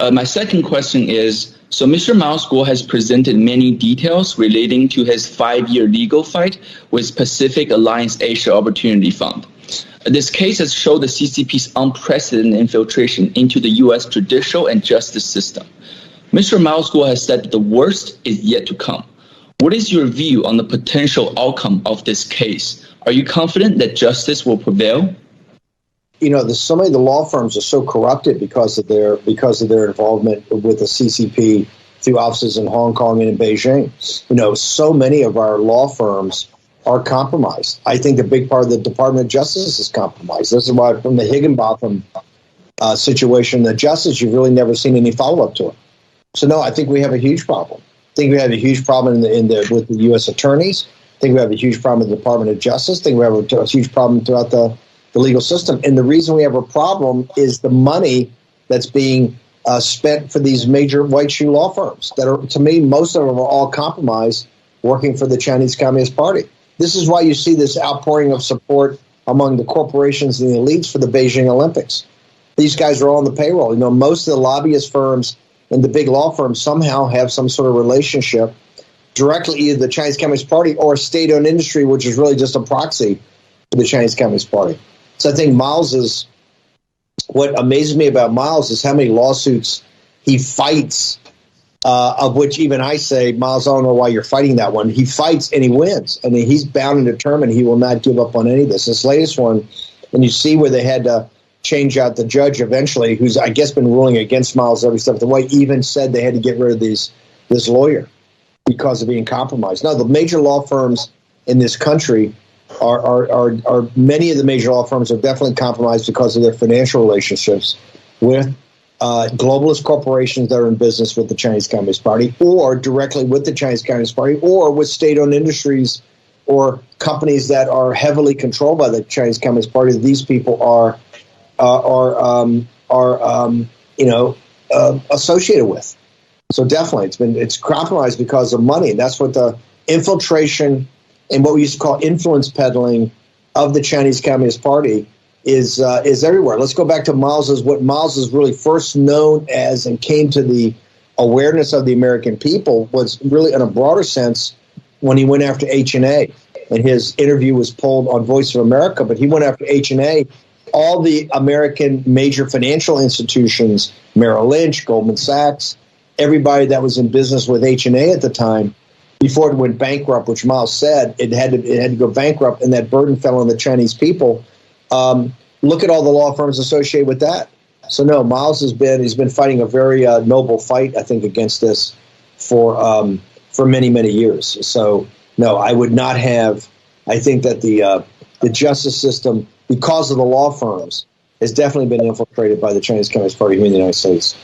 My second question is, so Mr. Miles Guo has presented many details relating to his 5-year legal fight with Pacific Alliance Asia Opportunity Fund. This case has shown the CCP's unprecedented infiltration into the U.S. judicial and justice system. Mr. Miles Guo has said that the worst is yet to come. What is your view on the potential outcome of this case? Are you confident that justice will prevail? You know, so many of the law firms are so corrupted because of their involvement with the CCP through offices in Hong Kong and in Beijing. You know, so many of our law firms are compromised. I think a big part of the Department of Justice is compromised. This is why from the Higginbotham situation, the justice, you've really never seen any follow-up to it. So, no, I think we have a huge problem. I think we have a huge problem with the U.S. attorneys. I think we have a huge problem with the Department of Justice. I think we have a huge problem throughout the legal system. And the reason we have a problem is the money that's being spent for these major white shoe law firms that are, to me, most of them are all compromised working for the Chinese Communist Party. This is why you see this outpouring of support among the corporations and the elites for the Beijing Olympics. These guys are all on the payroll. You know, most of the lobbyist firms and the big law firms somehow have some sort of relationship directly either the Chinese Communist Party or state-owned industry, which is really just a proxy for the Chinese Communist Party. So I think what amazes me about Miles is how many lawsuits he fights, of which even I say, Miles, I don't know why you're fighting that one. He fights and he wins. I mean, he's bound and determined he will not give up on any of this. This latest one, and you see where they had to change out the judge eventually, who's, I guess, been ruling against Miles every step of the way, even said they had to get rid of this lawyer because of being compromised. Now, the major law firms in this country are many of the major law firms are definitely compromised because of their financial relationships with globalist corporations that are in business with the Chinese Communist Party or directly with the Chinese Communist Party or with state-owned industries or companies that are heavily controlled by the Chinese Communist Party. These people are associated with. So definitely it's compromised because of money. And that's what the infiltration and what we used to call influence peddling of the Chinese Communist Party is everywhere. Let's go back to what Miles is really first known as and came to the awareness of the American people was really in a broader sense when he went after H&A. And his interview was pulled on Voice of America, but he went after H&A. All the American major financial institutions, Merrill Lynch, Goldman Sachs, everybody that was in business with H&A at the time, before it went bankrupt, which Miles said it had to go bankrupt, and that burden fell on the Chinese people. Look at all the law firms associated with that. So no, Miles he's been fighting a very noble fight, I think, against this for many, many years. So no, I would not have. I think that the justice system, because of the law firms, has definitely been infiltrated by the Chinese Communist Party here in the United States.